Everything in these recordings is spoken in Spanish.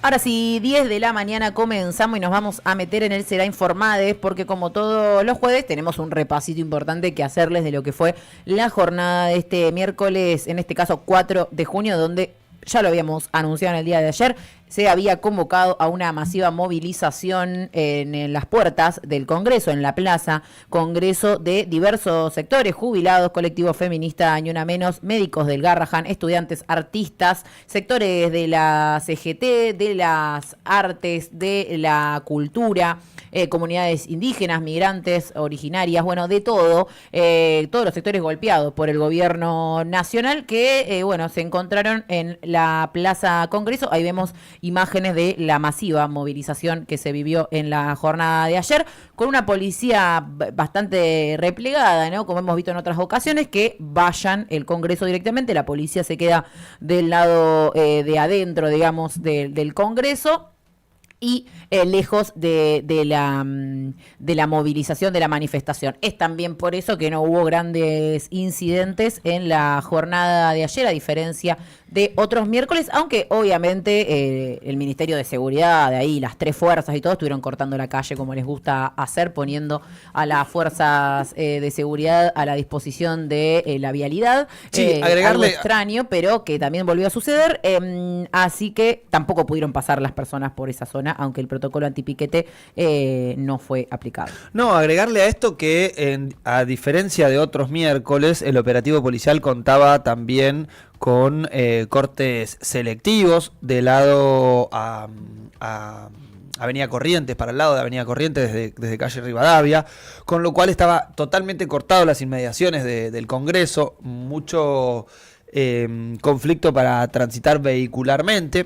Ahora sí, 10 de la mañana comenzamos y nos vamos a meter en el Será Informades porque como todos los jueves tenemos un repasito importante que hacerles de lo que fue la jornada de este miércoles, en este caso 4 de junio, donde ya lo habíamos anunciado en el día de ayer, se había convocado a una masiva movilización en las puertas del Congreso, en la Plaza Congreso, de diversos sectores, jubilados, colectivo feminista, Ni Una Menos, médicos del Garrahan, estudiantes, artistas, sectores de la CGT, de las artes, de la cultura, comunidades indígenas, migrantes, originarias, bueno, de todo, todos los sectores golpeados por el gobierno nacional que, bueno, se encontraron en la Plaza Congreso. Ahí vemos imágenes de la masiva movilización que se vivió en la jornada de ayer, con una policía bastante replegada, ¿no? Como hemos visto en otras ocasiones, que vayan el Congreso directamente, la policía se queda del lado de adentro, digamos, del Congreso, y lejos de la movilización, de la manifestación. Es también por eso que no hubo grandes incidentes en la jornada de ayer, a diferencia de otros miércoles, aunque obviamente el Ministerio de Seguridad, de ahí las tres fuerzas y todo, estuvieron cortando la calle como les gusta hacer, poniendo a las fuerzas de seguridad a la disposición de la vialidad. Sí, agregarle algo extraño, pero que también volvió a suceder, así que tampoco pudieron pasar las personas por esa zona, aunque el protocolo antipiquete no fue aplicado. No, agregarle a esto que a diferencia de otros miércoles, el operativo policial contaba también con cortes selectivos de lado a Avenida Corrientes, para el lado de Avenida Corrientes desde calle Rivadavia, con lo cual estaba totalmente cortado las inmediaciones del Congreso, mucho conflicto para transitar vehicularmente,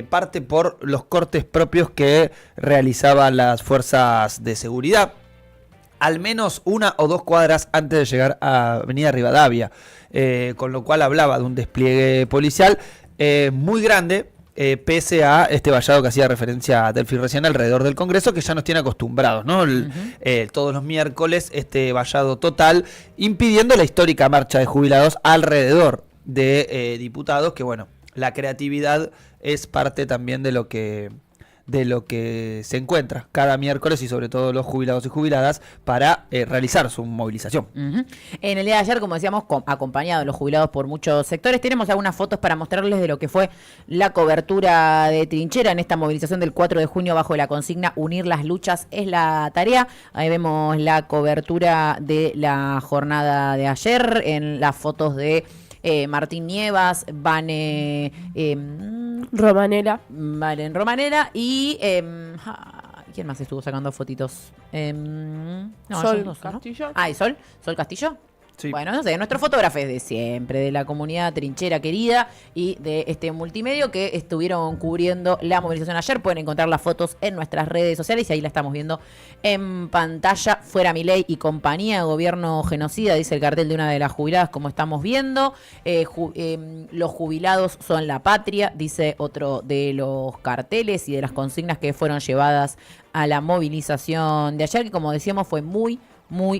parte por los cortes propios que realizaban las fuerzas de seguridad, al menos 1 o 2 cuadras antes de llegar a Avenida Rivadavia, con lo cual hablaba de un despliegue policial muy grande, pese a este vallado que hacía referencia a Delphi recién alrededor del Congreso, que ya nos tiene acostumbrados, ¿no? Todos los miércoles este vallado total, impidiendo la histórica marcha de jubilados alrededor de diputados, que bueno, la creatividad es parte también de lo que se encuentra cada miércoles, y sobre todo los jubilados y jubiladas, para realizar su movilización. En el día de ayer, como decíamos, acompañado de los jubilados por muchos sectores, tenemos algunas fotos para mostrarles de lo que fue la cobertura de trinchera en esta movilización del 4 de junio bajo la consigna "Unir las luchas es la tarea". Ahí vemos la cobertura de la jornada de ayer en las fotos de Martín Nievas, Vane Romanela. Valen Romanela y ¿quién más estuvo sacando fotitos? Sol dos, Castillo. ¿no? ¿Y Sol Castillo? Sí. Bueno, no sé, nuestros fotógrafos de siempre, de la comunidad trinchera querida y de este multimedio que estuvieron cubriendo la movilización ayer. Pueden encontrar las fotos en nuestras redes sociales y ahí la estamos viendo en pantalla. "Fuera Milei y compañía, gobierno genocida", dice el cartel de una de las jubiladas, como estamos viendo. Los jubilados son la patria, dice otro de los carteles y de las consignas que fueron llevadas a la movilización de ayer, que como decíamos fue muy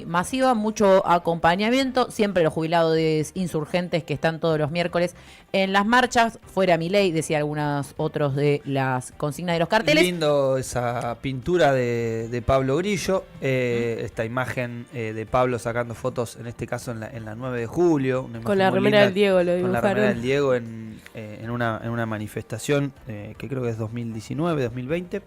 masiva, mucho acompañamiento, siempre los jubilados insurgentes que están todos los miércoles en las marchas. "Fuera Milei", decía algunos otros de las consignas de los carteles. Lindo esa pintura de Pablo Grillo, esta imagen de Pablo sacando fotos, en este caso en la 9 de julio. Con la remera del Diego lo dibujaron. Con la remera del Diego en una manifestación que creo que es 2019, 2020.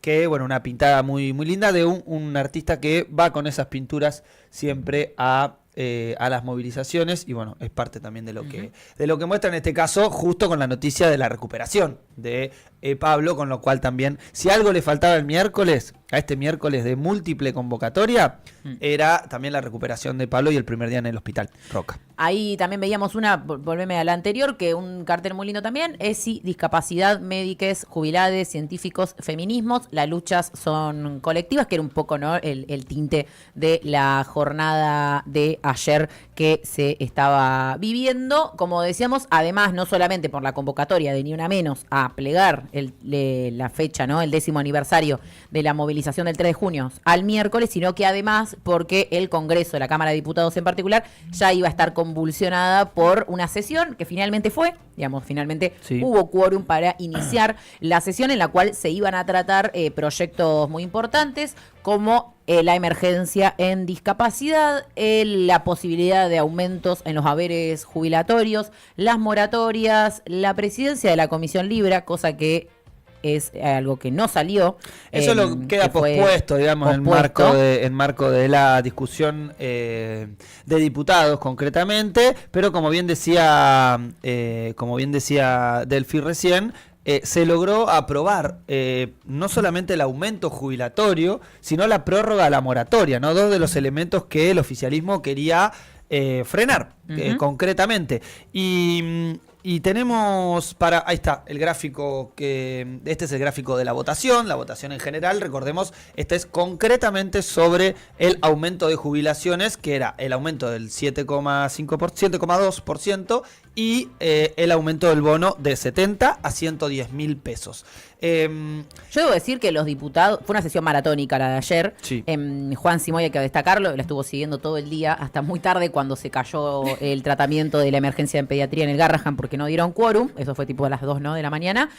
Que bueno, una pintada muy linda de un artista que va con esas pinturas siempre a las movilizaciones, y bueno, es parte también de lo que muestra en este caso, justo con la noticia de la recuperación de Pablo, con lo cual también, si algo le faltaba el miércoles, a este miércoles de múltiple convocatoria, era también la recuperación de Pablo y el primer día en el hospital Roca. Ahí también veíamos volveme a la anterior, que un cartel muy lindo también, ESI, discapacidad, médiques, jubilades, científicos, feminismos, las luchas son colectivas, que era un poco, ¿no?, el tinte de la jornada de ayer que se estaba viviendo. Como decíamos, además, no solamente por la convocatoria de Ni Una Menos a plegar la fecha, ¿no? El 10º aniversario de la movilización del 3 de junio al miércoles, sino que además porque el Congreso, la Cámara de Diputados en particular, ya iba a estar convulsionada por una sesión que finalmente finalmente hubo quórum para iniciar la sesión en la cual se iban a tratar proyectos muy importantes como la emergencia en discapacidad, la posibilidad de aumentos en los haberes jubilatorios, las moratorias, la presidencia de la Comisión Libra, cosa que es algo que no salió. Eso lo queda pospuesto, digamos, en marco de la discusión de diputados concretamente, pero como bien decía Delphi recién, se logró aprobar no solamente el aumento jubilatorio, sino la prórroga a la moratoria, ¿no? Dos de los elementos que el oficialismo quería frenar concretamente. Y tenemos ahí está el gráfico, este es el gráfico de la votación en general, recordemos, este es concretamente sobre el aumento de jubilaciones, que era el aumento del 7,2% y el aumento del bono de 70 a 110 mil pesos. Yo debo decir que los diputados, fue una sesión maratónica la de ayer, sí. Juan Simoy, hay que destacarlo, la estuvo siguiendo todo el día, hasta muy tarde cuando se cayó el tratamiento de la emergencia en pediatría en el Garrahan porque no dieron quórum, eso fue tipo a las 2, ¿no?, de la mañana.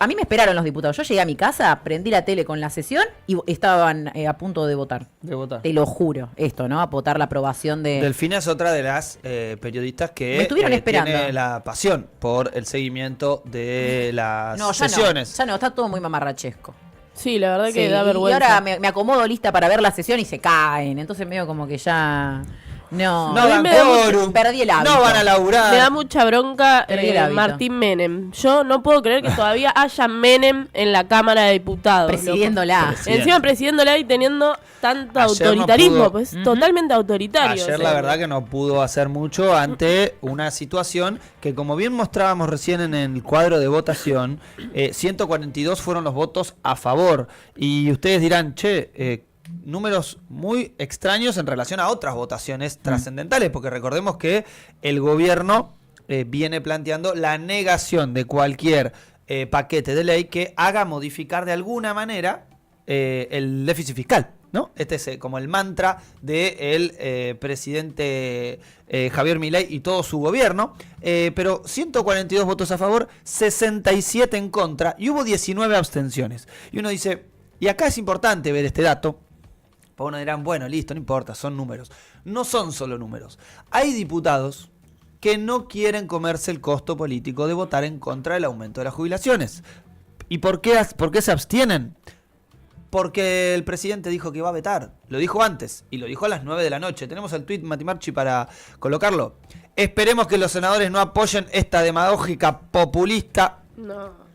A mí me esperaron los diputados, yo llegué a mi casa, prendí la tele con la sesión y estaban a punto de votar. Te lo juro, esto, ¿no?, a votar la aprobación de... Delfina es otra de las periodistas que me estuvieron esperando. Tiene la pasión por el seguimiento de las sesiones. Ya no, está todo muy mamarrachesco. Sí, la verdad que da vergüenza. Y ahora me acomodo lista para ver la sesión y se caen. Entonces medio como que ya... No dan quórum, perdí el hábito. No van a laburar. Me da mucha bronca Martín Menem. Yo no puedo creer que todavía haya Menem en la Cámara de Diputados. Presidiéndola. Encima presidiéndola y teniendo tanto autoritarismo. No pues totalmente autoritario. Ayer la verdad que no pudo hacer mucho ante una situación que, como bien mostrábamos recién en el cuadro de votación, 142 fueron los votos a favor. Y ustedes dirán, números muy extraños en relación a otras votaciones trascendentales, porque recordemos que el gobierno viene planteando la negación de cualquier paquete de ley que haga modificar de alguna manera el déficit fiscal, ¿no? Este es como el mantra del presidente Javier Milei y todo su gobierno, pero 142 votos a favor, 67 en contra y hubo 19 abstenciones. Y uno dice, y acá es importante ver este dato, porque uno dirán, bueno, listo, no importa, son números. No son solo números. Hay diputados que no quieren comerse el costo político de votar en contra del aumento de las jubilaciones. ¿Y por qué se abstienen? Porque el presidente dijo que iba a vetar. Lo dijo antes y lo dijo a las 9 de la noche. Tenemos el tuit Matimarchi para colocarlo. Esperemos que los senadores no apoyen esta demagógica populista. No.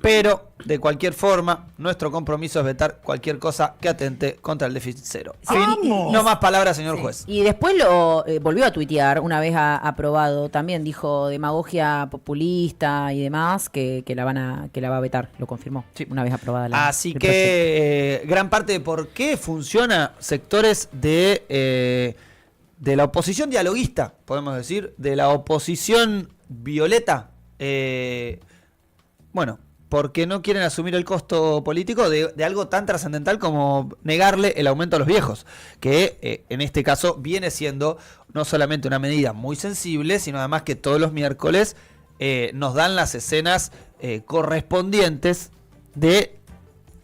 Pero, de cualquier forma, nuestro compromiso es vetar cualquier cosa que atente contra el déficit cero. No más palabras, señor juez. Y después lo volvió a tuitear, una vez aprobado. También dijo demagogia populista y demás, que la va a vetar. Lo confirmó, una vez aprobada Así que, gran parte de por qué funciona sectores de la oposición dialoguista, podemos decir, de la oposición violeta, porque no quieren asumir el costo político de algo tan trascendental como negarle el aumento a los viejos, que en este caso viene siendo no solamente una medida muy sensible, sino además que todos los miércoles nos dan las escenas correspondientes de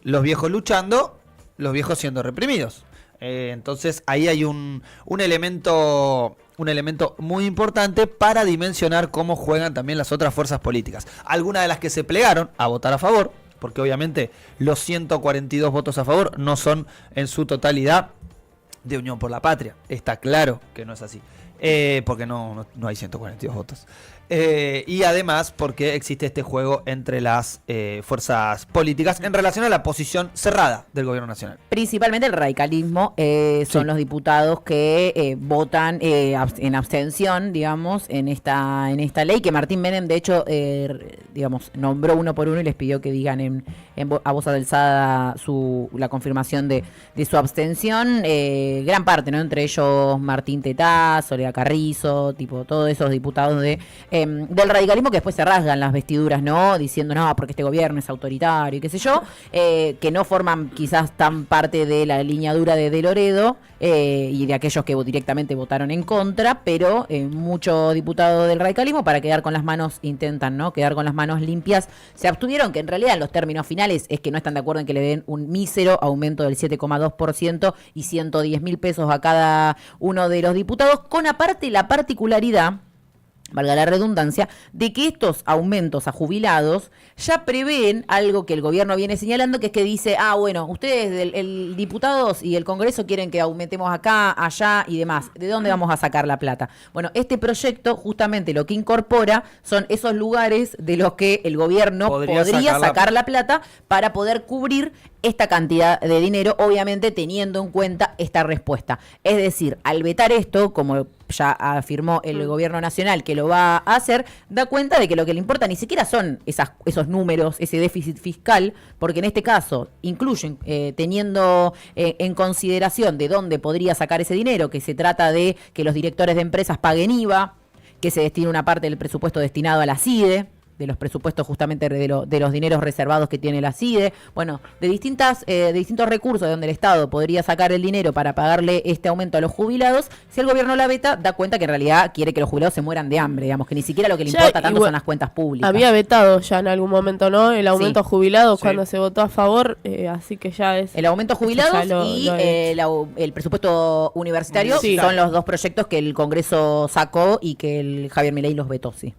los viejos luchando, los viejos siendo reprimidos. Entonces ahí hay un elemento muy importante para dimensionar cómo juegan también las otras fuerzas políticas. Algunas de las que se plegaron a votar a favor, porque obviamente los 142 votos a favor no son en su totalidad de Unión por la Patria. Está claro que no es así. porque no hay 142 votos. Y además porque existe este juego entre las fuerzas políticas en relación a la posición cerrada del gobierno nacional. Principalmente el radicalismo son los diputados que votan en abstención, digamos, en esta ley, que Martín Menem, de hecho, digamos, nombró uno por uno y les pidió que digan a voz alzada la confirmación de su abstención. Gran parte, ¿no? Entre ellos Martín Tetá, Soledad Carrizo, tipo, todos esos diputados del radicalismo que después se rasgan las vestiduras, ¿no? Diciendo, no, porque este gobierno es autoritario y qué sé yo, que no forman quizás tan parte de la línea dura de Loredo y de aquellos que directamente votaron en contra, pero muchos diputados del radicalismo, para quedar con las manos, intentan, ¿no? Quedar con las manos limpias, se abstuvieron, que en realidad en los términos finales es que no están de acuerdo en que le den un mísero aumento del 7,2% y 110.000 pesos a cada uno de los diputados, con aparte la particularidad, valga la redundancia, de que estos aumentos a jubilados ya prevén algo que el gobierno viene señalando, que es que dice, bueno, ustedes, el diputados y el Congreso quieren que aumentemos acá, allá y demás. ¿De dónde vamos a sacar la plata? Bueno, este proyecto justamente lo que incorpora son esos lugares de los que el gobierno podría sacar la plata para poder cubrir esta cantidad de dinero, obviamente teniendo en cuenta esta respuesta. Es decir, al vetar esto, como ya afirmó el gobierno nacional que lo va a hacer, da cuenta de que lo que le importa ni siquiera son esos números, ese déficit fiscal, porque en este caso incluyen, teniendo en consideración de dónde podría sacar ese dinero, que se trata de que los directores de empresas paguen IVA, que se destine una parte del presupuesto destinado a la CIDE, de los presupuestos justamente de los dineros reservados que tiene la CIDE, bueno, de distintos recursos de donde el Estado podría sacar el dinero para pagarle este aumento a los jubilados. Si el gobierno la veta, da cuenta que en realidad quiere que los jubilados se mueran de hambre, digamos, que ni siquiera lo que le importa tanto son las cuentas públicas. Había vetado ya en algún momento, ¿no? El aumento a jubilados cuando se votó a favor, así que ya es... El aumento a jubilados y el presupuesto universitario son los dos proyectos que el Congreso sacó y que el Javier Milei los vetó, sí.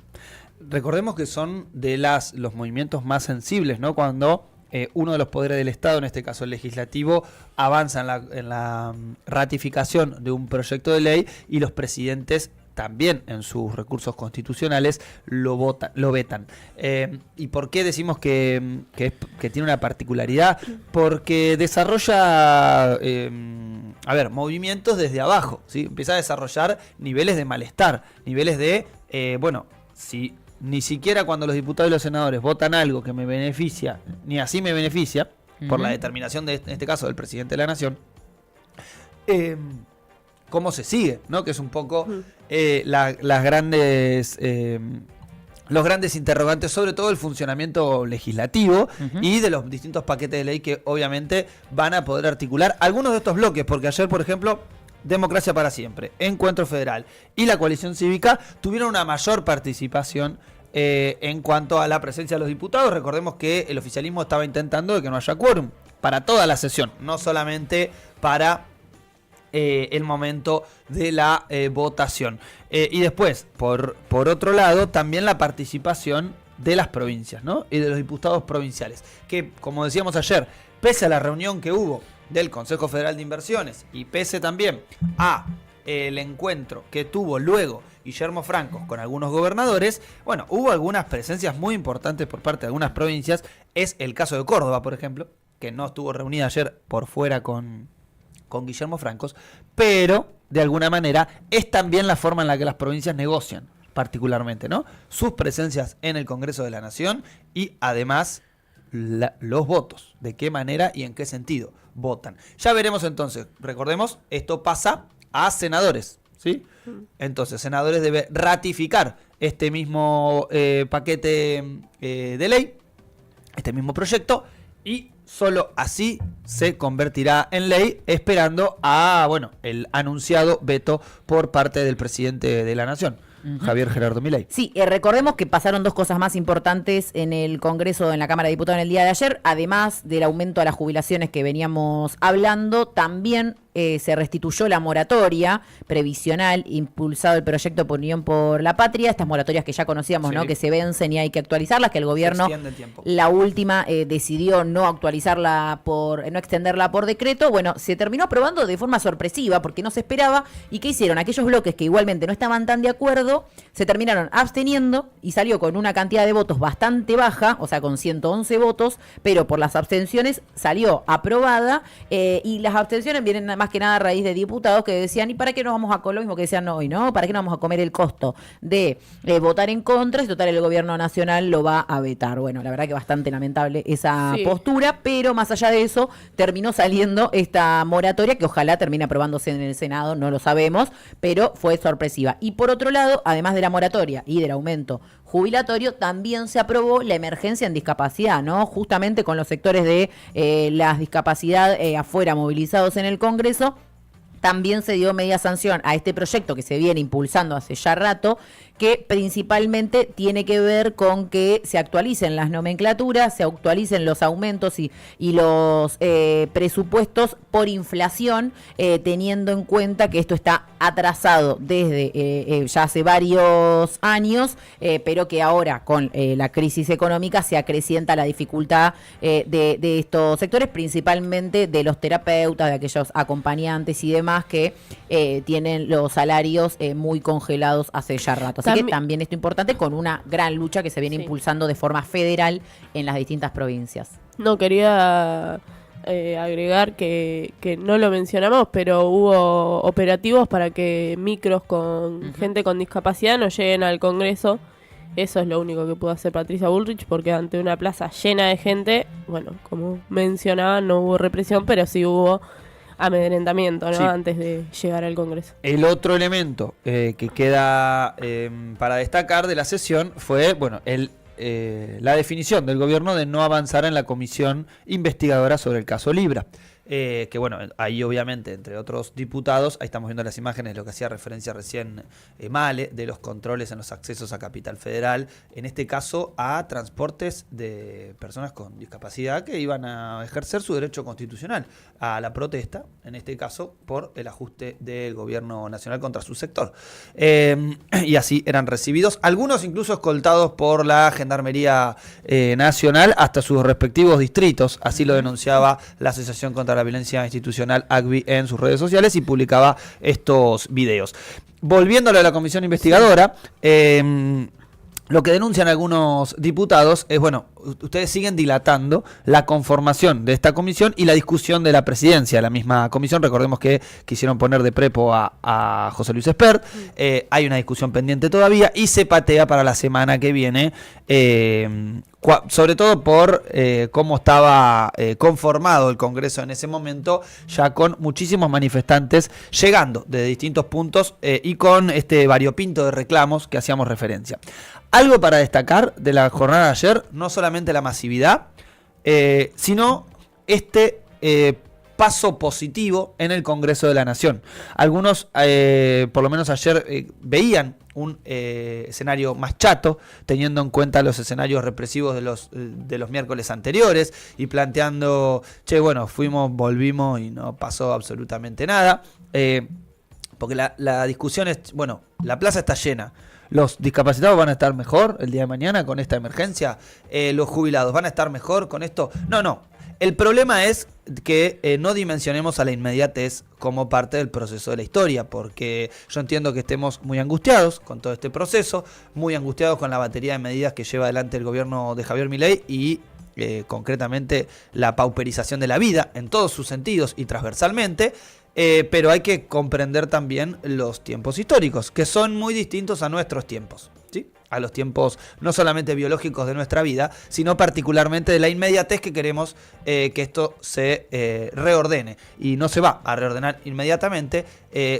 Recordemos que son de los movimientos más sensibles, ¿no? Cuando uno de los poderes del Estado, en este caso el legislativo, avanza en la ratificación de un proyecto de ley y los presidentes también en sus recursos constitucionales lo vetan. ¿Y por qué decimos que tiene una particularidad? Porque desarrolla movimientos desde abajo, ¿sí? Empieza a desarrollar niveles de malestar, niveles de, si ni siquiera cuando los diputados y los senadores votan algo que me beneficia, ni así me beneficia, por la determinación en este caso del presidente de la Nación, ¿cómo se sigue? ¿No? Que es un poco los grandes interrogantes, sobre todo el funcionamiento legislativo y de los distintos paquetes de ley que obviamente van a poder articular algunos de estos bloques, porque ayer, por ejemplo, Democracia para Siempre, Encuentro Federal y la Coalición Cívica tuvieron una mayor participación en cuanto a la presencia de los diputados. Recordemos que el oficialismo estaba intentando de que no haya quórum para toda la sesión, no solamente para el momento de la votación. Y después, por otro lado, también la participación de las provincias, ¿no? Y de los diputados provinciales, que, como decíamos ayer, pese a la reunión que hubo del Consejo Federal de Inversiones y pese también a el encuentro que tuvo luego Guillermo Franco con algunos gobernadores, hubo algunas presencias muy importantes por parte de algunas provincias. Es el caso de Córdoba, por ejemplo, que no estuvo reunida ayer por fuera con Guillermo Franco, pero de alguna manera es también la forma en la que las provincias negocian, particularmente, ¿no? Sus presencias en el Congreso de la Nación y además los votos, de qué manera y en qué sentido votan. Ya veremos entonces, recordemos, esto pasa a senadores, ¿sí? Entonces, senadores deben ratificar este mismo paquete de ley, este mismo proyecto, y solo así se convertirá en ley, esperando a, el anunciado veto por parte del presidente de la Nación, Javier Gerardo Milei. Sí, recordemos que pasaron dos cosas más importantes en el Congreso, en la Cámara de Diputados en el día de ayer. Además del aumento a las jubilaciones que veníamos hablando, también se restituyó la moratoria previsional impulsado el proyecto por Unión por la Patria, estas moratorias que ya conocíamos, ¿no? Que se vencen y hay que actualizarlas, que el gobierno, la última, decidió no actualizarla no extenderla por decreto. Bueno, se terminó aprobando de forma sorpresiva porque no se esperaba. ¿Y qué hicieron? Aquellos bloques que igualmente no estaban tan de acuerdo se terminaron absteniendo y salió con una cantidad de votos bastante baja, o sea, con 111 votos, pero por las abstenciones salió aprobada, y las abstenciones vienen más que nada a raíz de diputados que decían, ¿y para qué nos vamos a lo mismo que decían hoy, ¿no? ¿Para qué nos vamos a comer el costo de votar en contra si total el gobierno nacional lo va a vetar? Bueno, la verdad que bastante lamentable esa postura, pero más allá de eso terminó saliendo esta moratoria que ojalá termine aprobándose en el Senado, no lo sabemos, pero fue sorpresiva. Y por otro lado, además de la moratoria y del aumento jubilatorio, también se aprobó la emergencia en discapacidad, ¿no? Justamente con los sectores de la discapacidad afuera movilizados en el Congreso. También se dio media sanción a este proyecto que se viene impulsando hace ya rato, que principalmente tiene que ver con que se actualicen las nomenclaturas, se actualicen los aumentos y los presupuestos por inflación, teniendo en cuenta que esto está atrasado desde ya hace varios años, pero que ahora con la crisis económica se acrecienta la dificultad de estos sectores, principalmente de los terapeutas, de aquellos acompañantes y demás que tienen los salarios muy congelados hace ya rato. Así que también esto es importante, con una gran lucha que se viene impulsando de forma federal en las distintas provincias. No, quería agregar que no lo mencionamos, pero hubo operativos para que micros con gente con discapacidad no lleguen al Congreso. Eso es lo único que pudo hacer Patricia Bullrich, porque ante una plaza llena de gente, bueno, como mencionaba, no hubo represión, pero sí hubo amedrentamiento, ¿no? Antes de llegar al Congreso. El otro elemento que queda para destacar de la sesión fue, bueno, la definición del gobierno de no avanzar en la comisión investigadora sobre el caso Libra. Que bueno, ahí obviamente, entre otros diputados, ahí estamos viendo las imágenes de lo que hacía referencia recién Male, de los controles en los accesos a Capital Federal, en este caso a transportes de personas con discapacidad que iban a ejercer su derecho constitucional a la protesta, en este caso por el ajuste del gobierno nacional contra su sector. Y así eran recibidos, algunos incluso escoltados por la Gendarmería Nacional hasta sus respectivos distritos, así lo denunciaba la Asociación contra la Violencia Institucional ACVI en sus redes sociales y publicaba estos videos. Volviéndole a la comisión investigadora, lo que denuncian algunos diputados es, bueno, ustedes siguen dilatando la conformación de esta comisión y la discusión de la presidencia de la misma comisión. Recordemos que quisieron poner de prepo a José Luis Espert. Hay una discusión pendiente todavía y se patea para la semana que viene, sobre todo por cómo estaba conformado el Congreso en ese momento, ya con muchísimos manifestantes llegando de distintos puntos y con este variopinto de reclamos que hacíamos referencia. Algo para destacar de la jornada de ayer, no solamente la masividad, sino este paso positivo en el Congreso de la Nación. Algunos, por lo menos ayer, veían un escenario más chato, teniendo en cuenta los escenarios represivos de los miércoles anteriores y planteando, bueno, volvimos y no pasó absolutamente nada. Porque la discusión es, bueno, la plaza está llena. ¿Los discapacitados van a estar mejor el día de mañana con esta emergencia? ¿Los jubilados van a estar mejor con esto? No. El problema es que no dimensionemos a la inmediatez como parte del proceso de la historia, porque yo entiendo que estemos muy angustiados con todo este proceso, muy angustiados con la batería de medidas que lleva adelante el gobierno de Javier Milei y concretamente la pauperización de la vida en todos sus sentidos y transversalmente. Pero hay que comprender también los tiempos históricos, que son muy distintos a nuestros tiempos, ¿sí? A los tiempos no solamente biológicos de nuestra vida, sino particularmente de la inmediatez que queremos que esto se reordene. Y no se va a reordenar inmediatamente,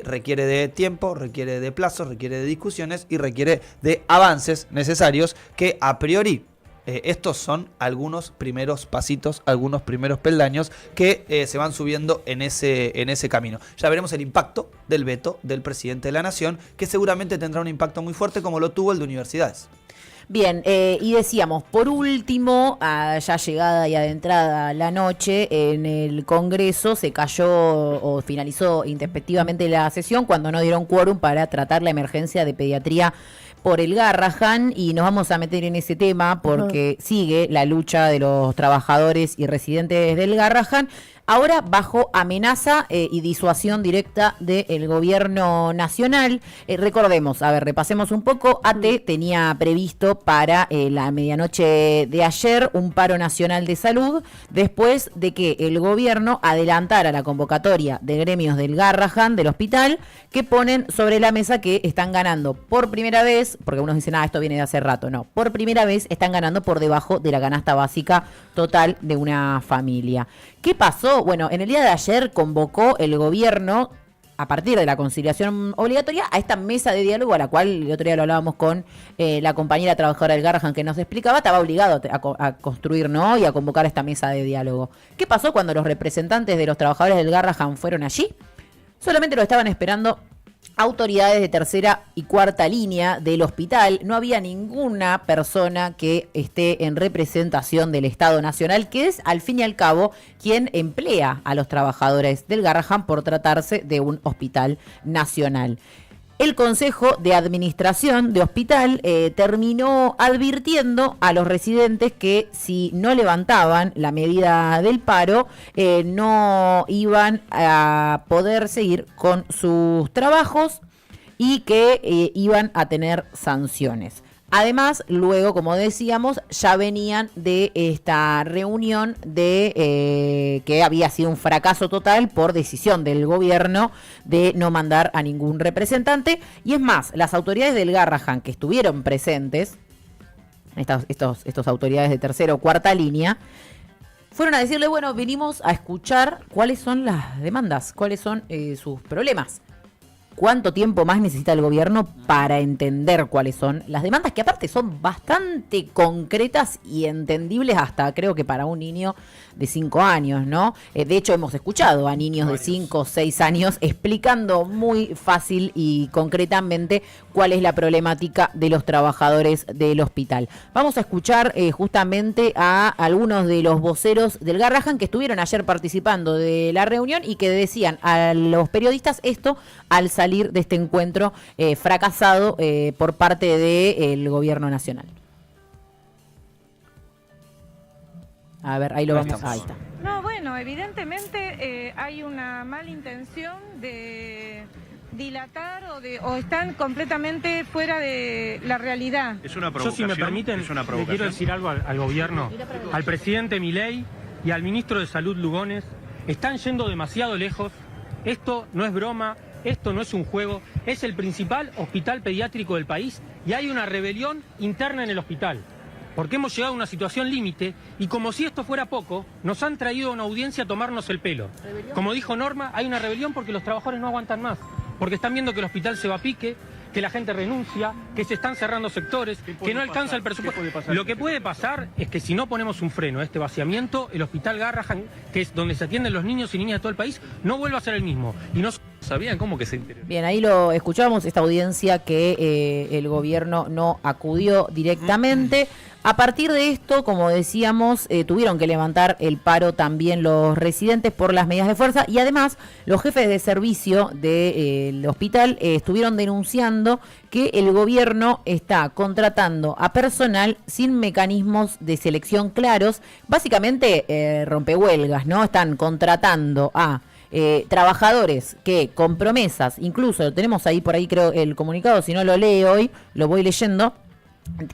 requiere de tiempo, requiere de plazos, requiere de discusiones y requiere de avances necesarios que a priori estos son algunos primeros pasitos, algunos primeros peldaños que se van subiendo en ese camino. Ya veremos el impacto del veto del presidente de la Nación, que seguramente tendrá un impacto muy fuerte como lo tuvo el de universidades. Bien, y decíamos, por último, ya llegada y adentrada la noche, en el Congreso se cayó o finalizó intempestivamente la sesión cuando no dieron quórum para tratar la emergencia de pediatría por el Garrahan, y nos vamos a meter en ese tema porque sigue la lucha de los trabajadores y residentes del Garrahan, ahora bajo amenaza y disuasión directa del gobierno nacional. Recordemos, a ver, repasemos un poco. ATE tenía previsto para la medianoche de ayer un paro nacional de salud, después de que el gobierno adelantara la convocatoria de gremios del Garrahan, del hospital, que ponen sobre la mesa que están ganando por primera vez, porque unos dicen, esto viene de hace rato, no, por primera vez están ganando por debajo de la canasta básica total de una familia. ¿Qué pasó? Bueno, en el día de ayer convocó el gobierno, a partir de la conciliación obligatoria, a esta mesa de diálogo, a la cual el otro día lo hablábamos con la compañera trabajadora del Garrahan que nos explicaba, estaba obligado a construir, ¿no?, y a convocar esta mesa de diálogo. ¿Qué pasó cuando los representantes de los trabajadores del Garrahan fueron allí? Solamente lo estaban esperando autoridades de tercera y cuarta línea del hospital. No había ninguna persona que esté en representación del Estado Nacional, que es al fin y al cabo quien emplea a los trabajadores del Garrahan por tratarse de un hospital nacional. El Consejo de Administración de Hospital terminó advirtiendo a los residentes que si no levantaban la medida del paro, no iban a poder seguir con sus trabajos y que iban a tener sanciones. Además, luego, como decíamos, ya venían de esta reunión de que había sido un fracaso total por decisión del gobierno de no mandar a ningún representante. Y es más, las autoridades del Garrahan que estuvieron presentes, estos autoridades de tercera o cuarta línea, fueron a decirle, bueno, venimos a escuchar cuáles son las demandas, cuáles son sus problemas. ¿Cuánto tiempo más necesita el gobierno para entender cuáles son las demandas? Que aparte son bastante concretas y entendibles hasta creo que para un niño de 5 años, ¿no? De hecho hemos escuchado a niños de 5 o 6 años explicando muy fácil y concretamente cuál es la problemática de los trabajadores del hospital. Vamos a escuchar justamente a algunos de los voceros del Garrahan que estuvieron ayer participando de la reunión y que decían a los periodistas esto al salir de este encuentro fracasado por parte del gobierno nacional. A ver, ahí lo vamos. Ahí está. No, bueno, evidentemente hay una mala intención de dilatar o están completamente fuera de la realidad. Es una provocación. Yo, si me permiten, le quiero decir algo al gobierno, al presidente Milei y al ministro de Salud Lugones. Están yendo demasiado lejos. Esto no es broma. Esto no es un juego, es el principal hospital pediátrico del país y hay una rebelión interna en el hospital. Porque hemos llegado a una situación límite y como si esto fuera poco, nos han traído a una audiencia a tomarnos el pelo. Como dijo Norma, hay una rebelión porque los trabajadores no aguantan más. Porque están viendo que el hospital se va a pique, que la gente renuncia, que se están cerrando sectores, que no alcanza el presupuesto. Lo que puede pasar es que si no ponemos un freno a este vaciamiento, el hospital Garrahan, que es donde se atienden los niños y niñas de todo el país, no vuelva a ser el mismo. Y no sabían cómo que se interesa. Bien, ahí lo escuchamos, esta audiencia que el gobierno no acudió directamente. A partir de esto, como decíamos, tuvieron que levantar el paro también los residentes por las medidas de fuerza y además los jefes de servicio del hospital estuvieron denunciando que el gobierno está contratando a personal sin mecanismos de selección claros, básicamente rompehuelgas, ¿no? Están contratando a trabajadores que con promesas, incluso lo tenemos ahí por ahí creo el comunicado, si no lo leo hoy, lo voy leyendo,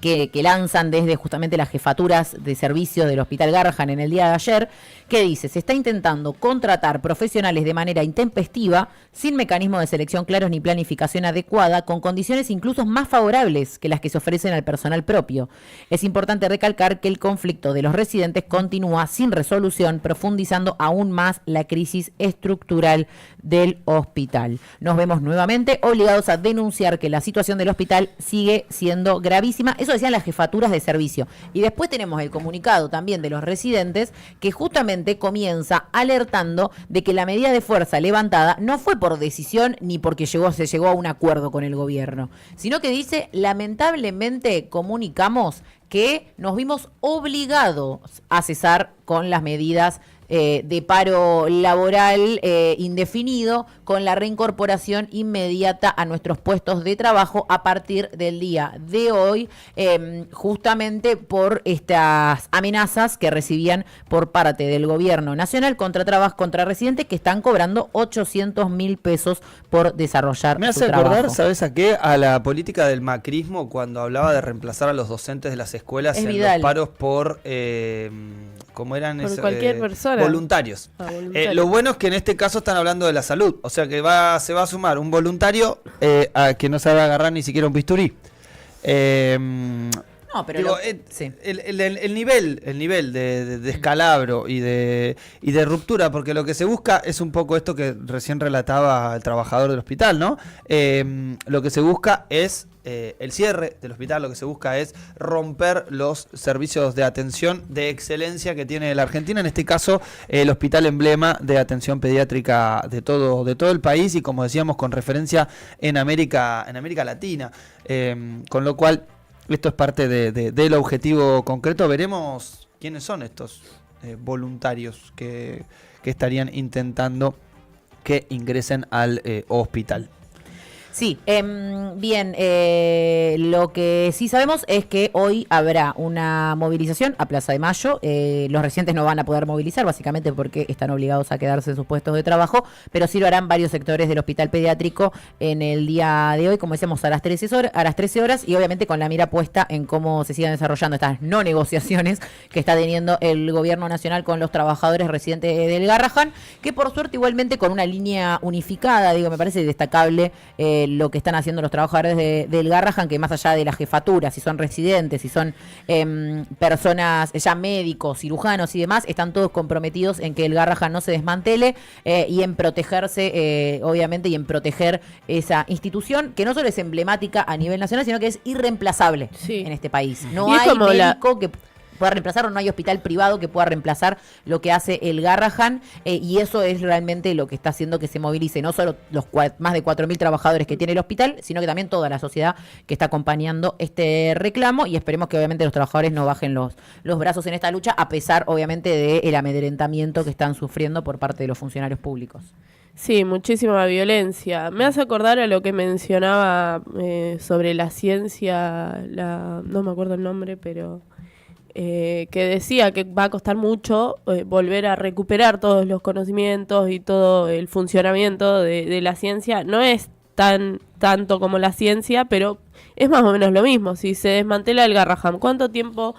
que lanzan desde justamente las jefaturas de servicios del Hospital Garrahan en el día de ayer, que dice, se está intentando contratar profesionales de manera intempestiva, sin mecanismo de selección claros ni planificación adecuada, con condiciones incluso más favorables que las que se ofrecen al personal propio. Es importante recalcar que el conflicto de los residentes continúa sin resolución, profundizando aún más la crisis estructural del hospital. Nos vemos nuevamente obligados a denunciar que la situación del hospital sigue siendo gravísima máxima. Eso decían las jefaturas de servicio. Y después tenemos el comunicado también de los residentes que justamente comienza alertando de que la medida de fuerza levantada no fue por decisión ni porque se llegó a un acuerdo con el gobierno, sino que dice, lamentablemente comunicamos que nos vimos obligados a cesar con las medidas de paro laboral indefinido, con la reincorporación inmediata a nuestros puestos de trabajo a partir del día de hoy, justamente por estas amenazas que recibían por parte del gobierno nacional contra residentes que están cobrando 800.000 pesos por desarrollar Me su hace trabajo. acordar, ¿sabes a qué? A la política del macrismo cuando hablaba de reemplazar a los docentes de las escuelas Es en Vidal. los paros por... ¿cómo eran Por esos? cualquier persona. Voluntarios. Voluntarios. Lo bueno es que en este caso están hablando de la salud. O sea que se va a sumar un voluntario a que no sabe agarrar ni siquiera un bisturí. No, pero Digo, sí. el nivel de descalabro y de ruptura, porque lo que se busca es un poco esto que recién relataba el trabajador del hospital, ¿no? Lo que se busca es el cierre del hospital, lo que se busca es romper los servicios de atención de excelencia que tiene la Argentina, en este caso el hospital emblema de atención pediátrica de todo el país y, como decíamos, con referencia en América Latina, con lo cual esto es parte del objetivo concreto. Veremos quiénes son estos voluntarios que estarían intentando que ingresen al hospital. Sí, bien, lo que sí sabemos es que hoy habrá una movilización a Plaza de Mayo. Los residentes no van a poder movilizar, básicamente porque están obligados a quedarse en sus puestos de trabajo, pero sí lo harán varios sectores del hospital pediátrico en el día de hoy, como decíamos, a las 13 horas, y obviamente con la mira puesta en cómo se sigan desarrollando estas no negociaciones que está teniendo el gobierno nacional con los trabajadores residentes del Garrahan, que por suerte igualmente con una línea unificada, me parece destacable lo que están haciendo los trabajadores del Garrahan, que más allá de la jefatura, si son residentes, si son personas ya médicos, cirujanos y demás, están todos comprometidos en que el Garrahan no se desmantele y en protegerse, obviamente, y en proteger esa institución que no solo es emblemática a nivel nacional, sino que es irreemplazable en este país. No Y es hay como médico que pueda reemplazar, o no hay hospital privado que pueda reemplazar lo que hace el Garrahan, y eso es realmente lo que está haciendo que se movilice no solo los más de 4.000 trabajadores que tiene el hospital, sino que también toda la sociedad que está acompañando este reclamo, y esperemos que obviamente los trabajadores no bajen los brazos en esta lucha, a pesar obviamente del amedrentamiento que están sufriendo por parte de los funcionarios públicos. Sí, muchísima violencia. Me hace acordar a lo que mencionaba sobre la ciencia, no me acuerdo el nombre, pero que decía que va a costar mucho volver a recuperar todos los conocimientos y todo el funcionamiento de la ciencia. No es tanto como la ciencia, pero es más o menos lo mismo. Si se desmantela el Garrahan, ¿cuánto tiempo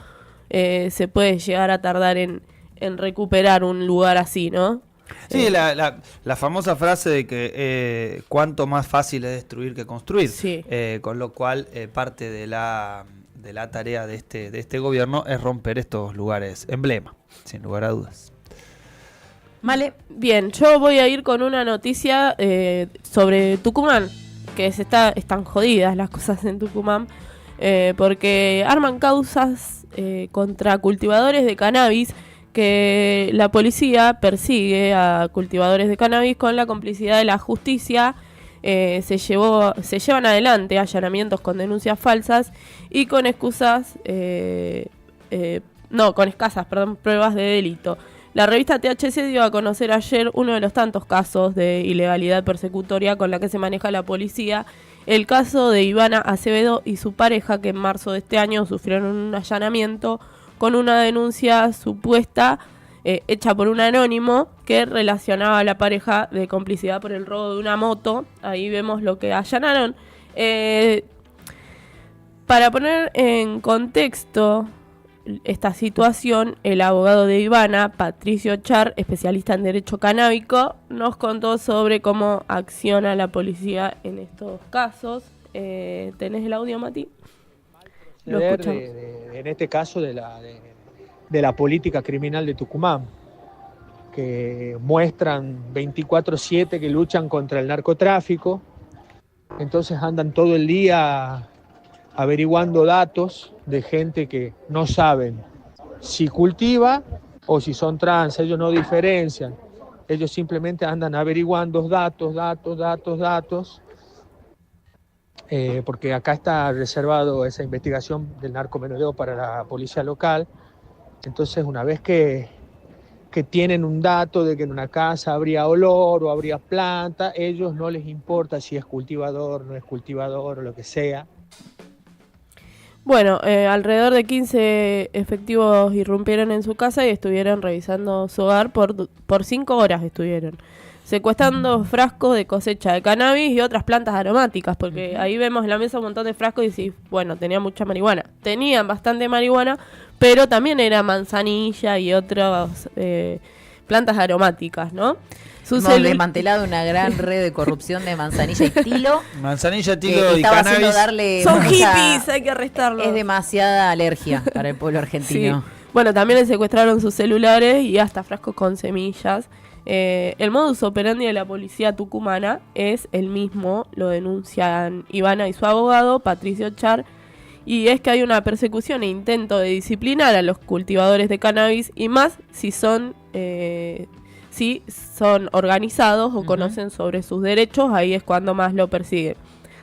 se puede llegar a tardar en recuperar un lugar así, no? Sí, la famosa frase de que cuanto más fácil es destruir que construir, Sí. Con lo cual parte de la tarea de este gobierno es romper estos lugares emblema, sin lugar a dudas. Vale. Bien, yo voy a ir con una noticia sobre Tucumán, que están jodidas las cosas en Tucumán, porque arman causas contra cultivadores de cannabis, que la policía persigue a cultivadores de cannabis con la complicidad de la justicia. Se llevan adelante allanamientos con denuncias falsas y con escasas pruebas de delito. La revista THC dio a conocer ayer uno de los tantos casos de ilegalidad persecutoria con la que se maneja la policía. El caso de Ivana Acevedo y su pareja, que en marzo de este año sufrieron un allanamiento con una denuncia supuesta hecha por un anónimo que relacionaba a la pareja de complicidad por el robo de una moto. Ahí vemos lo que allanaron. Para poner en contexto esta situación, el abogado de Ivana, Patricio Char, especialista en derecho canábico, nos contó sobre cómo acciona la policía en estos casos. ¿Tenés el audio, Mati? Lo escuchamos. En este caso de la política criminal de Tucumán, que muestran 24/7 que luchan contra el narcotráfico, entonces andan todo el día averiguando datos de gente que no saben si cultiva o si son trans. Ellos no diferencian, ellos simplemente andan averiguando datos, porque acá está reservado esa investigación del narcomenudeo para la policía local. Entonces, una vez que tienen un dato de que en una casa habría olor o habría planta, ellos no les importa si es cultivador, no es cultivador o lo que sea. Bueno, alrededor de 15 efectivos irrumpieron en su casa y estuvieron revisando su hogar por 5 horas estuvieron. Secuestrando frascos de cosecha de cannabis y otras plantas aromáticas, porque ahí vemos en la mesa un montón de frascos y sí, bueno, tenía mucha marihuana. Tenían bastante marihuana, pero también era manzanilla y otras plantas aromáticas, ¿no? Hemos desmantelado una gran red de corrupción de Manzanilla y Tilo. Manzanilla, Tilo y estaba cannabis. haciendo darle Son mucha- hippies, hay que arrestarlos. Es demasiada alergia para el pueblo argentino. Sí. Bueno, también le secuestraron sus celulares y hasta frascos con semillas. El modus operandi de la policía tucumana es el mismo, lo denuncian Ivana y su abogado, Patricio Char, y es que hay una persecución e intento de disciplinar a los cultivadores de cannabis y más si son organizados o conocen sobre sus derechos, ahí es cuando más lo persiguen.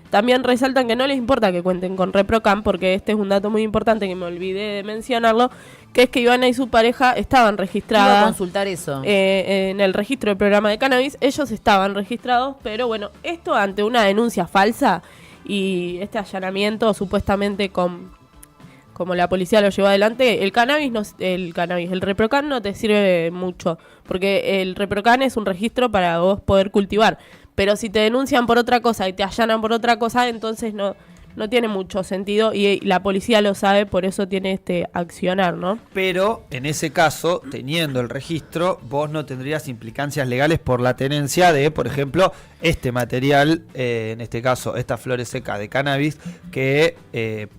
También resaltan que no les importa que cuenten con ReproCam, porque este es un dato muy importante que me olvidé de mencionarlo, que es que Ivana y su pareja estaban Iba a registradas consultar eso. en el registro del programa de cannabis. Ellos estaban registrados, pero bueno, esto ante una denuncia falsa y este allanamiento supuestamente como la policía lo llevó adelante, el ReproCam no te sirve mucho, porque el ReproCam es un registro para vos poder cultivar. Pero si te denuncian por otra cosa y te allanan por otra cosa, entonces no tiene mucho sentido y la policía lo sabe, por eso tiene este accionar, ¿no? Pero en ese caso, teniendo el registro, vos no tendrías implicancias legales por la tenencia de, por ejemplo, este material, en este caso, estas flores secas de cannabis, que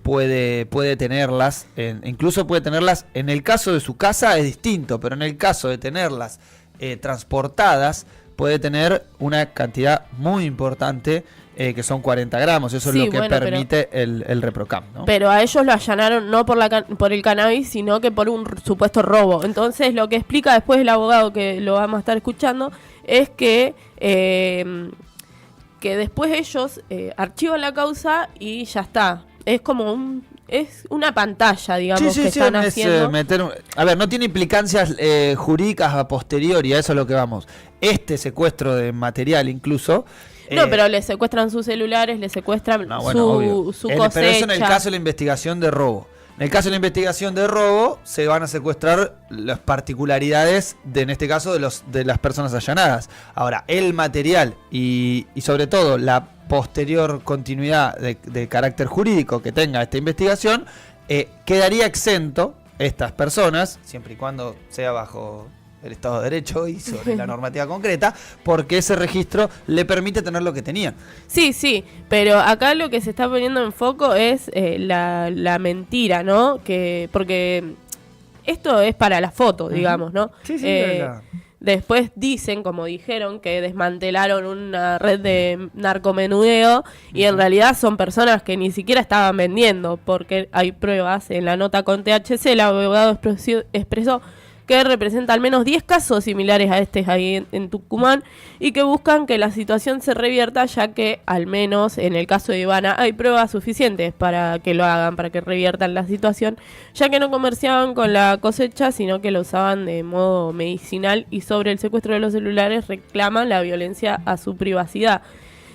puede tenerlas, incluso puede tenerlas, en el caso de su casa es distinto, pero en el caso de tenerlas transportadas, puede tener una cantidad muy importante, que son 40 gramos. Eso Sí, es lo que bueno, permite el ReproCam, ¿no? Pero a ellos lo allanaron no por el cannabis, sino que por un supuesto robo. Entonces, lo que explica después el abogado, que lo vamos a estar escuchando, es que después ellos archivan la causa y ya está. Es como es una pantalla, digamos, que están haciendo. A ver, no tiene implicancias jurídicas a posteriori, a eso es lo que vamos. Este secuestro de material incluso... No, pero le secuestran sus celulares, le secuestran su cosecha. Pero eso en el caso de la investigación de robo. En el caso de la investigación de robo, se van a secuestrar las particularidades, en este caso, de las personas allanadas. Ahora, el material y sobre todo la posterior continuidad de carácter jurídico que tenga esta investigación, quedaría exento estas personas, siempre y cuando sea bajo el Estado de Derecho y sobre la normativa concreta, porque ese registro le permite tener lo que tenía. Sí, pero acá lo que se está poniendo en foco es la mentira, ¿no? Porque esto es para la foto, digamos, ¿no? Sí, Después dicen, como dijeron, que desmantelaron una red de narcomenudeo y en realidad son personas que ni siquiera estaban vendiendo, porque hay pruebas. En la nota con THC, el abogado expresó que representa al menos 10 casos similares a este ahí en Tucumán y que buscan que la situación se revierta, ya que al menos en el caso de Ivana hay pruebas suficientes para que lo hagan, para que reviertan la situación, ya que no comerciaban con la cosecha, sino que lo usaban de modo medicinal, y sobre el secuestro de los celulares reclaman la violencia a su privacidad.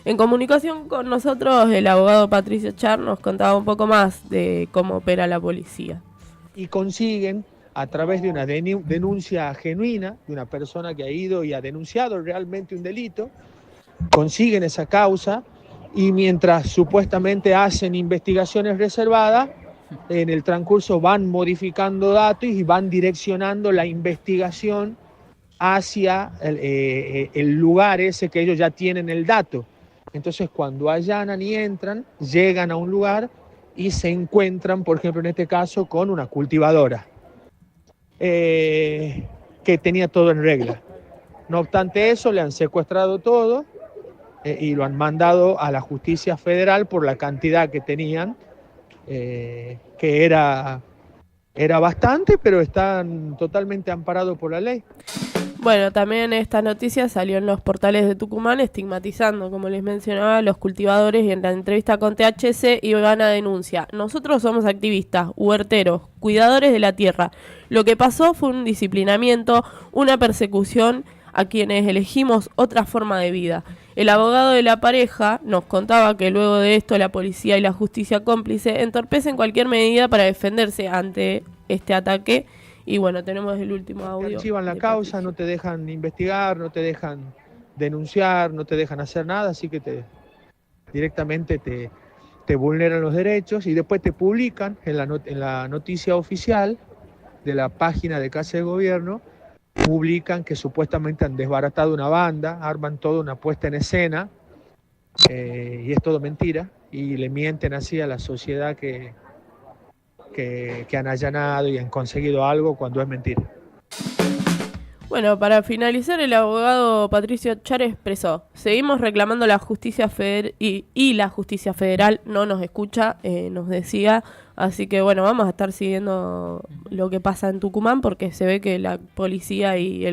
En comunicación con nosotros, el abogado Patricio Char nos contaba un poco más de cómo opera la policía. Y consiguen, a través de una denuncia genuina de una persona que ha ido y ha denunciado realmente un delito, consiguen esa causa y mientras supuestamente hacen investigaciones reservadas, en el transcurso van modificando datos y van direccionando la investigación hacia el lugar ese que ellos ya tienen el dato. Entonces, cuando allanan y entran, llegan a un lugar y se encuentran, por ejemplo, en este caso, con una cultivadora. Que tenía todo en regla. No obstante eso, le han secuestrado todo y lo han mandado a la justicia federal por la cantidad que tenían que era bastante, pero están totalmente amparados por la ley. Bueno, también esta noticia salió en los portales de Tucumán estigmatizando, como les mencionaba, a los cultivadores, y en la entrevista con THC Ivana denuncia: nosotros somos activistas, huerteros, cuidadores de la tierra. Lo que pasó fue un disciplinamiento, una persecución a quienes elegimos otra forma de vida. El abogado de la pareja nos contaba que luego de esto la policía y la justicia cómplice entorpecen cualquier medida para defenderse ante este ataque. Y bueno, tenemos el último audio. Te archivan la causa, no te dejan investigar, no te dejan denunciar, no te dejan hacer nada, así que directamente te vulneran los derechos y después te publican en la noticia oficial de la página de Casa de Gobierno, publican que supuestamente han desbaratado una banda, arman toda una puesta en escena, y es todo mentira, y le mienten así a la sociedad que han allanado y han conseguido algo cuando es mentira. Bueno, para finalizar, el abogado Patricio Char expresó: seguimos reclamando la justicia federal y la justicia federal no nos escucha, nos decía. Así que bueno, vamos a estar siguiendo lo que pasa en Tucumán, porque se ve que la policía y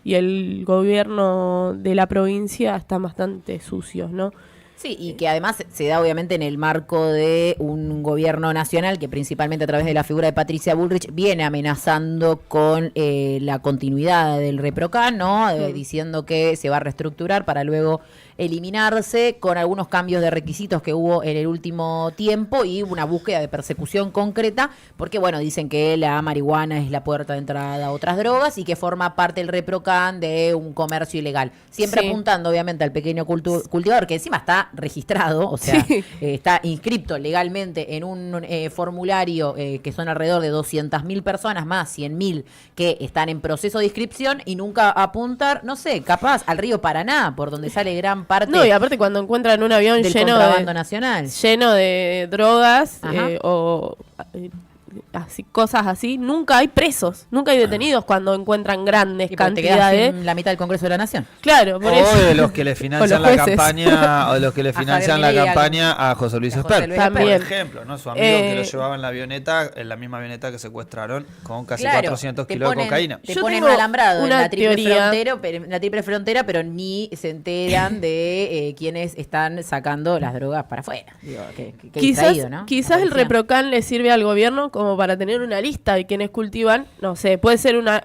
el gobierno de la provincia están bastante sucios, ¿no? Sí, y que además se da obviamente en el marco de un gobierno nacional que principalmente a través de la figura de Patricia Bullrich viene amenazando con la continuidad del ReproCan, ¿no? Diciendo que se va a reestructurar para luego eliminarse, con algunos cambios de requisitos que hubo en el último tiempo y una búsqueda de persecución concreta, porque bueno, dicen que la marihuana es la puerta de entrada a otras drogas y que forma parte del ReproCan de un comercio ilegal. Siempre apuntando obviamente al pequeño cultivador, que encima está registrado, o sea, está inscripto legalmente en un formulario que son alrededor de 200.000 personas, más 100.000 que están en proceso de inscripción, y nunca apuntar, no sé, capaz al río Paraná, por donde sale gran parte. No, y aparte cuando encuentran un avión del contrabando nacional, lleno de drogas o así, cosas así, nunca hay presos, nunca hay detenidos cuando encuentran grandes cantidades. La mitad del Congreso de la Nación. Claro, por eso. O de los que le financian la campaña, o de los que le financian la campaña a José Luis Espert, por ejemplo, ¿no? Su amigo que lo llevaba en la avioneta, en la misma avioneta que secuestraron con casi 400 kilos de cocaína. Te ponen un alambrado en la triple frontera, pero ni se enteran de quienes están sacando las drogas para afuera. Digo, quizás el ReproCan le sirve al gobierno como para tener una lista de quienes cultivan, no sé, puede ser una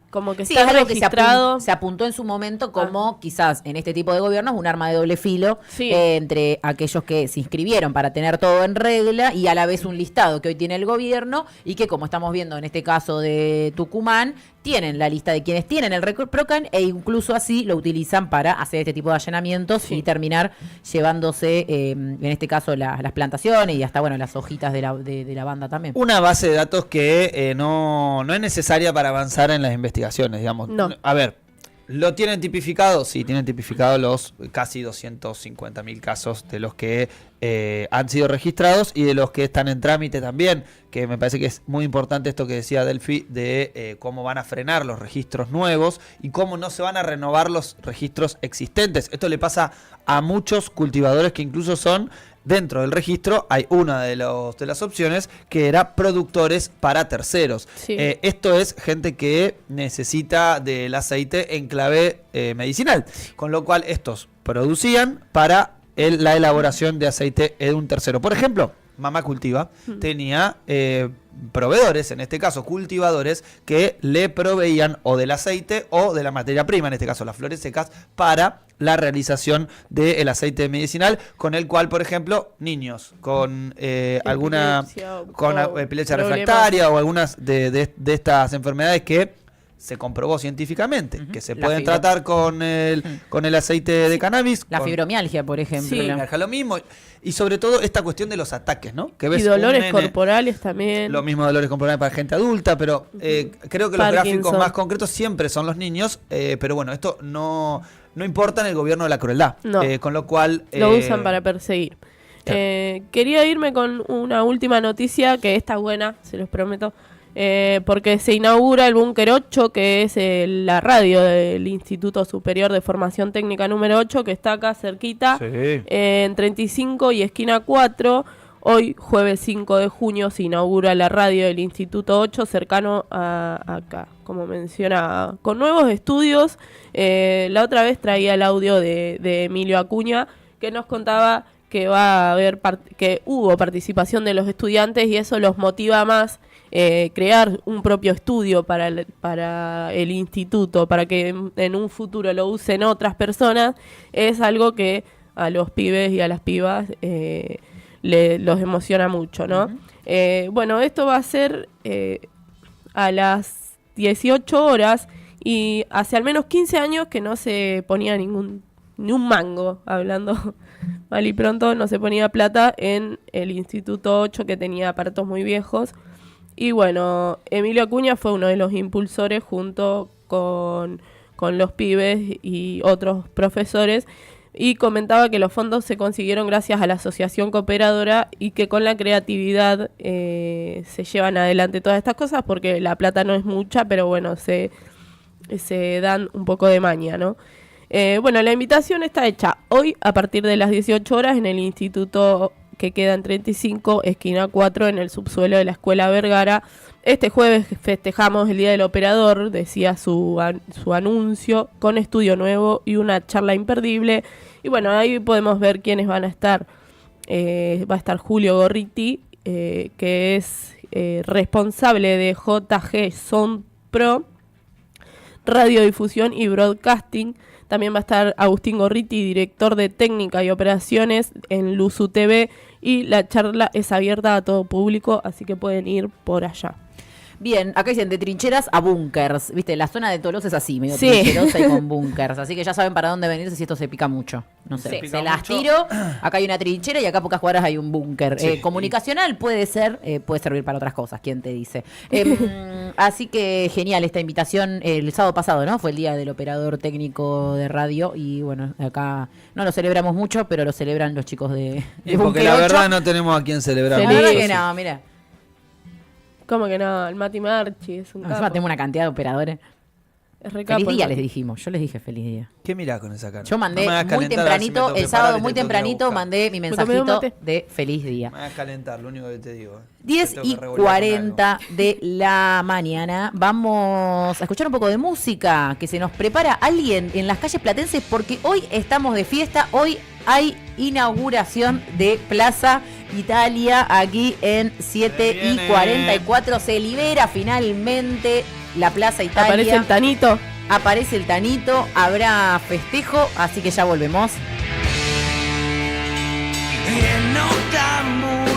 como que está registrado. Se apuntó en su momento como quizás en este tipo de gobiernos un arma de doble filo entre aquellos que se inscribieron para tener todo en regla y a la vez un listado que hoy tiene el gobierno y que, como estamos viendo en este caso de Tucumán, tienen la lista de quienes tienen el ReproCan e incluso así lo utilizan para hacer este tipo de allanamientos y terminar llevándose, en este caso, las plantaciones y hasta bueno las hojitas de la banda también. Una base de datos que no es necesaria para avanzar en las investigaciones, digamos. No. A ver, ¿lo tienen tipificado? Sí, tienen tipificado los casi 250.000 casos de los que han sido registrados y de los que están en trámite también, que me parece que es muy importante esto que decía Delphi de cómo van a frenar los registros nuevos y cómo no se van a renovar los registros existentes. Esto le pasa a muchos cultivadores que incluso son, dentro del registro, hay una de las opciones que era productores para terceros. Esto es gente que necesita del aceite en clave medicinal, con lo cual estos producían para la elaboración de aceite de un tercero. Por ejemplo, Mamá Cultiva tenía proveedores, en este caso cultivadores, que le proveían o del aceite o de la materia prima, en este caso las flores secas, para la realización del aceite medicinal, con el cual, por ejemplo, niños con alguna epilepsia refractaria o algunas de estas enfermedades que se comprobó científicamente que se pueden tratar con el aceite de cannabis. La fibromialgia, por ejemplo. Lo mismo. Y sobre todo esta cuestión de los ataques, ¿no? Que ves y dolores corporales también. Lo mismo dolores corporales para gente adulta, pero creo que los gráficos más concretos siempre son los niños, pero bueno, esto no importa en el gobierno de la crueldad. No. Con lo cual lo usan para perseguir. Quería irme con una última noticia, que está buena, se los prometo. porque se inaugura el Búnker 8, que es la radio del Instituto Superior de Formación Técnica número 8, que está acá cerquita, en 35 y esquina 4. Hoy, jueves 5 de junio, se inaugura la radio del Instituto 8, cercano a acá, como mencionaba, con nuevos estudios. La otra vez traía el audio de Emilio Acuña, que nos contaba que va a haber que hubo participación de los estudiantes y eso los motiva más, crear un propio estudio para el instituto, para que en un futuro lo usen otras personas. Es algo que a los pibes y a las pibas los emociona mucho, ¿no? Bueno, esto va a ser a las 18 horas y hace al menos 15 años que no se ponía ni un mango, hablando mal y pronto, no se ponía plata en el Instituto 8, que tenía aparatos muy viejos. Y bueno, Emilio Acuña fue uno de los impulsores junto con los pibes y otros profesores, y comentaba que los fondos se consiguieron gracias a la asociación cooperadora y que con la creatividad se llevan adelante todas estas cosas, porque la plata no es mucha, pero bueno, se dan un poco de maña, ¿no? Bueno, la invitación está hecha hoy a partir de las 18 horas en el instituto que queda en 35, esquina 4, en el subsuelo de la Escuela Vergara. Este jueves festejamos el Día del Operador, decía su anuncio, con estudio nuevo y una charla imperdible. Y bueno, ahí podemos ver quiénes van a estar. Va a estar Julio Gorriti, que es responsable de JG Sound Pro, radiodifusión y broadcasting. También va a estar Agustín Gorriti, director de técnica y operaciones en Luzu TV, y la charla es abierta a todo público, así que pueden ir por allá. Bien, acá dicen de trincheras a búnkers. Viste, la zona de Tolosa es así, medio trincherosa y con búnkers. Así que ya saben para dónde venirse si esto se pica mucho. No sé, se las tiro. Acá hay una trinchera y acá a pocas cuadras hay un búnker. Comunicacional puede ser, puede servir para otras cosas, ¿quién te dice? Así que genial esta invitación. El sábado pasado, ¿no? Fue el día del operador técnico de radio. Y bueno, acá no lo celebramos mucho, pero lo celebran los chicos de porque la verdad no tenemos a quién celebrar. La verdad que no, mira. ¿Cómo que no? El Mati Marchi es un capo. Encima tengo una cantidad de operadores. Es re capo. Feliz día les dijimos. Yo les dije feliz día. ¿Qué mirás con esa cara? Yo mandé muy tempranito, el sábado muy tempranito, mandé mi mensajito de feliz día. Me vas a calentar, lo único que te digo. 10:40 de la mañana. Vamos a escuchar un poco de música que se nos prepara alguien en las calles platenses, porque hoy estamos de fiesta. Hoy hay inauguración de Plaza Italia aquí en 7:44. Se libera finalmente la Plaza Italia. Aparece el Tanito, habrá festejo, así que ya volvemos. En Octamo